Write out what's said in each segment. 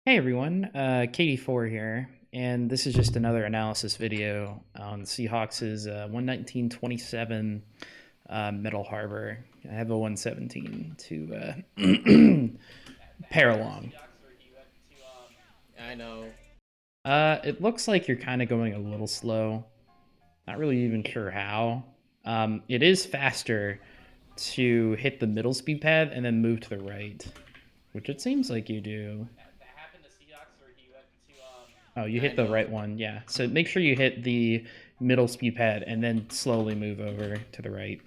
Hey everyone, Katie4 here, and this is just another analysis video on the Seahawks' 119-27 Middle Harbor. I have a 117 to pair along. I know. It looks like you're kind of going a little slow. Not really even sure how. It is faster to hit the middle speed pad and then move to the right, which it seems like you do. That happened to Seahawks where he went Oh, you I hit the know. right one, yeah. So make sure you hit the middle speed pad and then slowly move over to the right.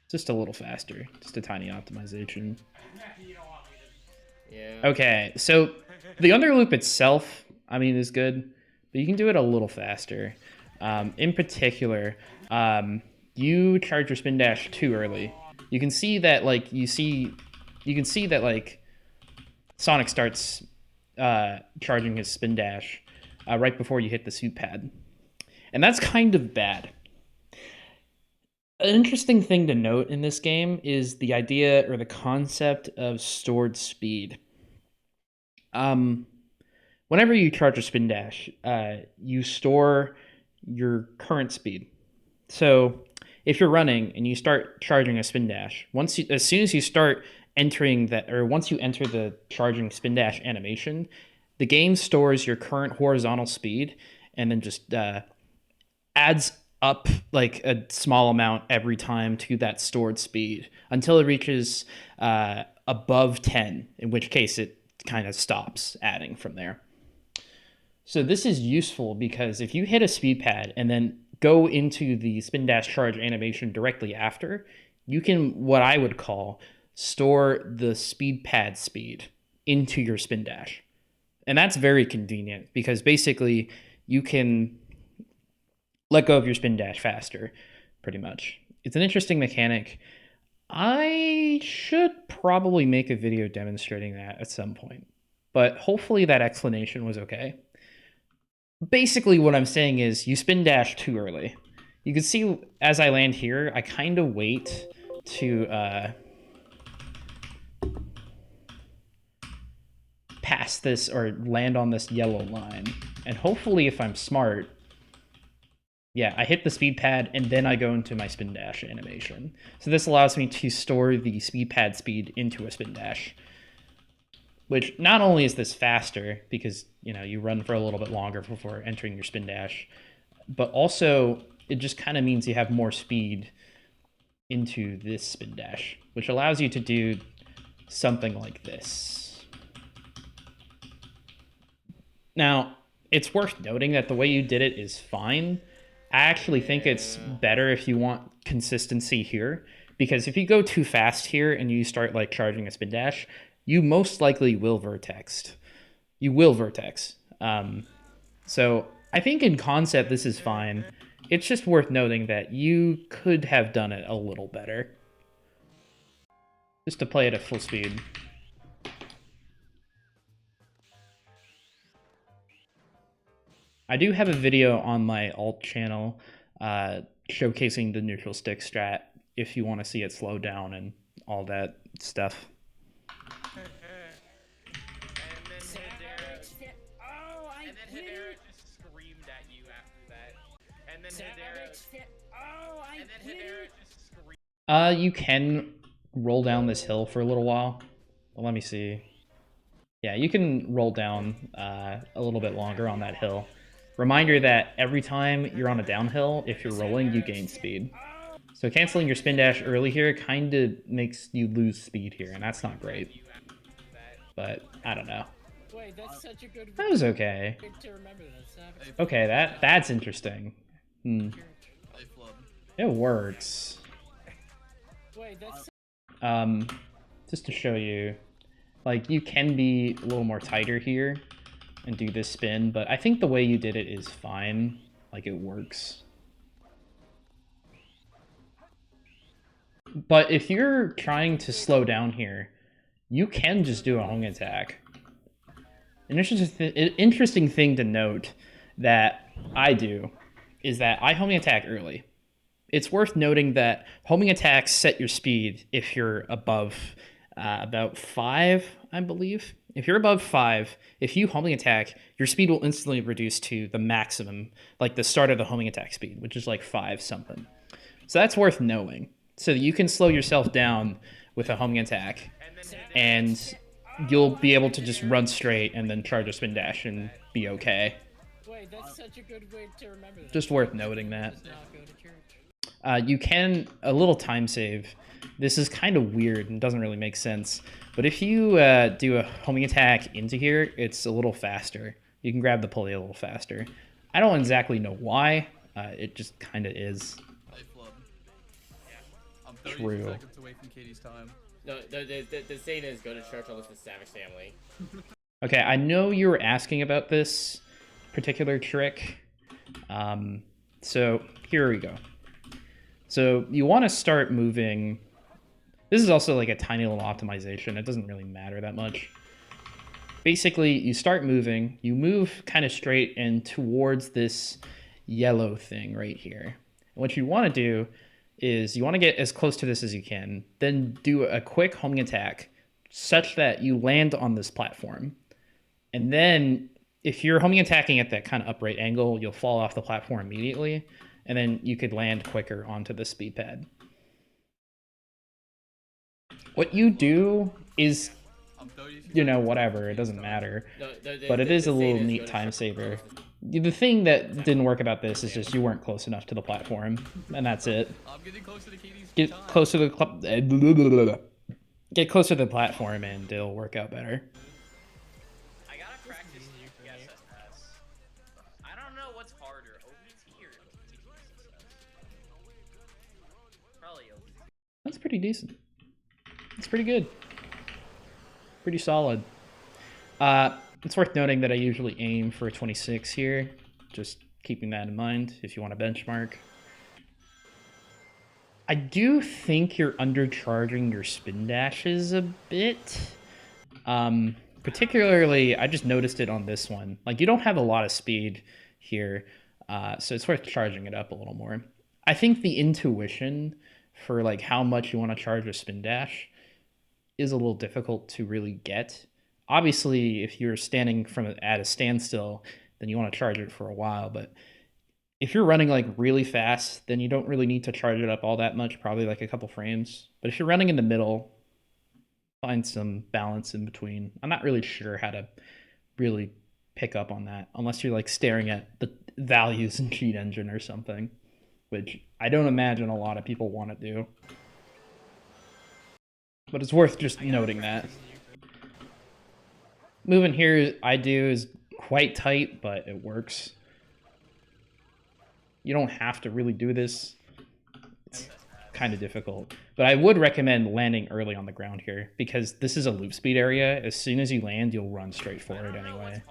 Just a little faster, just a tiny optimization. You don't want me to. Yeah. Okay, so the under loop itself, I mean, is good, but you can do it a little faster. In particular, you charge your spin dash too early. You can see that, you can see that Sonic starts charging his spin dash right before you hit the suit pad. And that's kind of bad. An interesting thing to note in this game is the idea or the concept of stored speed. Um, Whenever you charge a spin dash, you store your current speed. So if you're running and you start charging a spin dash, as soon as you start entering that, or once you enter the charging spin dash animation, the game stores your current horizontal speed and then just adds up like a small amount every time to that stored speed until it reaches above 10, in which case it kind of stops adding from there. So this is useful because if you hit a speed pad and then go into the spin dash charge animation directly after, you can, what I would call, store the speed pad speed into your spin dash. And that's very convenient because basically you can let go of your spin dash faster, pretty much. It's an interesting mechanic. I should probably make a video demonstrating that at some point, but hopefully that explanation was okay. Basically, what I'm saying is you spin dash too early. You can see as I land here, I kind of wait to pass this or land on this yellow line. And hopefully, if I'm smart, yeah, I hit the speed pad and then I go into my spin dash animation. So this allows me to store the speed pad speed into a spin dash, which not only is this faster because you run for a little bit longer before entering your spin dash, but also it just kind of means you have more speed into this spin dash, which allows you to do something like this. Now, it's worth noting that the way you did it is fine. I actually think it's better if you want consistency here, because if you go too fast here and you start like charging a spin dash, you most likely will vertex. You will vertex. So I think in concept this is fine. It's just worth noting that you could have done it a little better. Just to play it at full speed. I do have a video on my alt channel showcasing the neutral stick strat if you want to see it slow down and all that stuff. And then Hedera just screamed at you after that. And then Hedera. And then Hedera just screamed. You can roll down this hill for a little while. Well, let me see. Yeah, you can roll down a little bit longer on that hill. Reminder that every time you're on a downhill, if you're rolling, you gain speed. So canceling your spin dash early here kind of makes you lose speed here, and that's not great. But I don't know. Wait, that's such a good. That was okay. To remember this. Okay, that's interesting. It works. Wait, that's. Just to show you, like, you can be a little more tighter here and do this spin, but I think the way you did it is fine. Like, it works. But if you're trying to slow down here, you can just do a hung attack. An interesting thing to note that I do is that I homing attack early. It's worth noting that homing attacks set your speed if you're above about 5, I believe. If you're above 5, if you homing attack, your speed will instantly reduce to the maximum, like the start of the homing attack speed, which is like 5 something. So that's worth knowing. So you can slow yourself down with a homing attack, and you'll be able to just run straight and then charge a spin dash and be okay. Wait, that's such a good way to remember that. Just worth noting that. Not go to church. You can, a little time save. This is kind of weird and doesn't really make sense. But if you do a homing attack into here, it's a little faster. You can grab the pulley a little faster. I don't exactly know why. It just kind of is. Hey, Flub. I'm 30 True. seconds away from Katie's time. No, the saying is go to church unless it's Savage family. Okay, I know you were asking about this particular trick. So here we go. So you want to start moving. This is also like a tiny little optimization. It doesn't really matter that much. Basically, you start moving. You move kind of straight and towards this yellow thing right here. And what you want to do is you want to get as close to this as you can. Then do a quick homing attack such that you land on this platform. And then if you're homing attacking at that kind of upright angle, you'll fall off the platform immediately. And then you could land quicker onto the speed pad. What you do is, you know, whatever, it doesn't matter. But it is a little neat time saver. The thing that didn't work about this is just you weren't close enough to the platform, and that's it. I'm getting closer to Katie's Get time. closer to the get closer to the platform, and it'll work out better. I gotta practice SSS. I don't know what's harder, OBT or SSS. Probably OBT. That's pretty decent. It's pretty good. Pretty solid. It's worth noting that I usually aim for a 26 here. Just keeping that in mind if you want to benchmark. I do think you're undercharging your spin dashes a bit. Particularly, I just noticed it on this one. Like, you don't have a lot of speed here, so it's worth charging it up a little more. I think the intuition for like how much you want to charge a spin dash is a little difficult to really get. Obviously, if you're standing at a standstill, then you want to charge it for a while. But if you're running like really fast, then you don't really need to charge it up all that much, probably like a couple frames. But if you're running in the middle, find some balance in between. I'm not really sure how to really pick up on that unless you're like staring at the values in Cheat Engine or something, which I don't imagine a lot of people want to do. But it's worth just noting that. Moving here, I do is quite tight, but it works. You don't have to really do this. It's kind of difficult. But I would recommend landing early on the ground here, because this is a loop speed area. As soon as you land, you'll run straight forward anyway.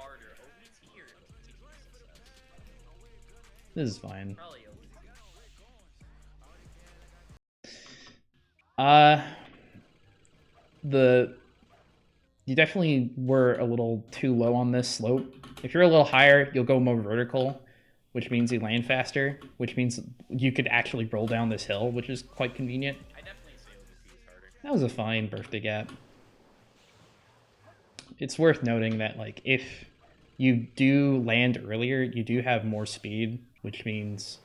This is fine. You definitely were a little too low on this slope. If you're a little higher, you'll go more vertical, which means you land faster, which means you could actually roll down this hill, which is quite convenient. I definitely say OBT is harder. That was a fine birthday gap. It's worth noting that, like, if you do land earlier, you do have more speed, which means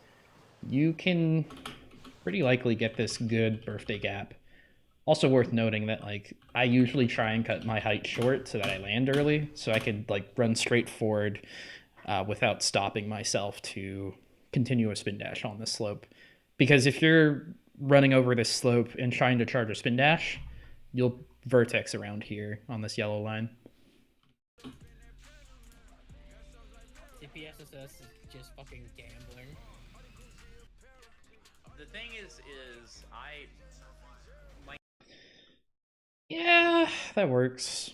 you can pretty likely get this good birthday gap. Also worth noting that, like, I usually try and cut my height short so that I land early, so I could, like, run straight forward without stopping myself to continue a spin dash on this slope. Because if you're running over this slope and trying to charge a spin dash, you'll vertex around here on this yellow line. CPSSS is just fucking gambling. The thing is Yeah, that works.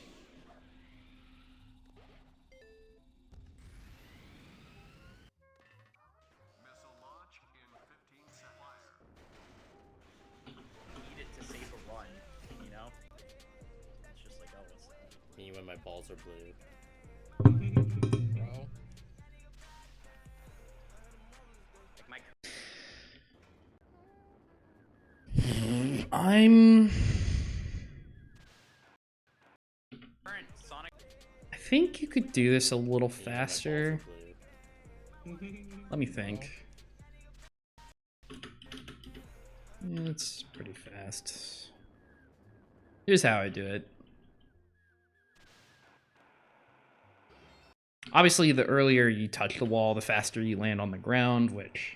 need it to save a run, you know? It's just like, oh, what's that? Me when my balls are blue. Bro. Like my think you could do this a little Yeah, my balls faster. are blue. Let me think. Yeah, it's pretty fast. Here's how I do it. Obviously, the earlier you touch the wall, the faster you land on the ground, which,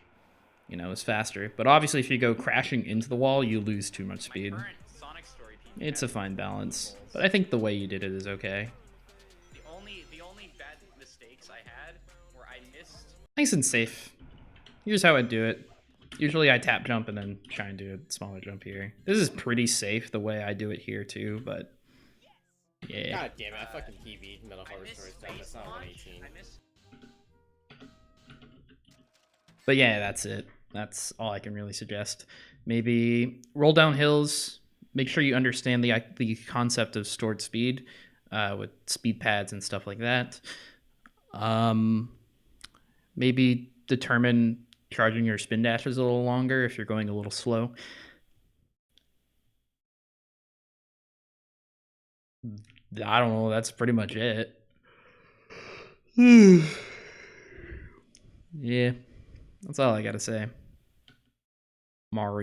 you know, is faster. But obviously, if you go crashing into the wall, you lose too much My speed. current Sonic Story PB It's a has fine balance. balls. But I think the way you did it is okay. The only bad mistakes I had were I missed. Nice and safe. Here's how I do it. Usually I tap jump and then try and do a smaller jump here. This is pretty safe the way I do it here too, but yeah. God damn it! I fucking PB'd Metal I Harbor missed Stories time. That's space not launch. 118. I missed. But yeah, that's it. That's all I can really suggest. Maybe roll down hills. Make sure you understand the concept of stored speed with speed pads and stuff like that. Maybe determine charging your spin dashes a little longer if you're going a little slow. I don't know. That's pretty much it. Yeah, that's all I gotta say. Mario.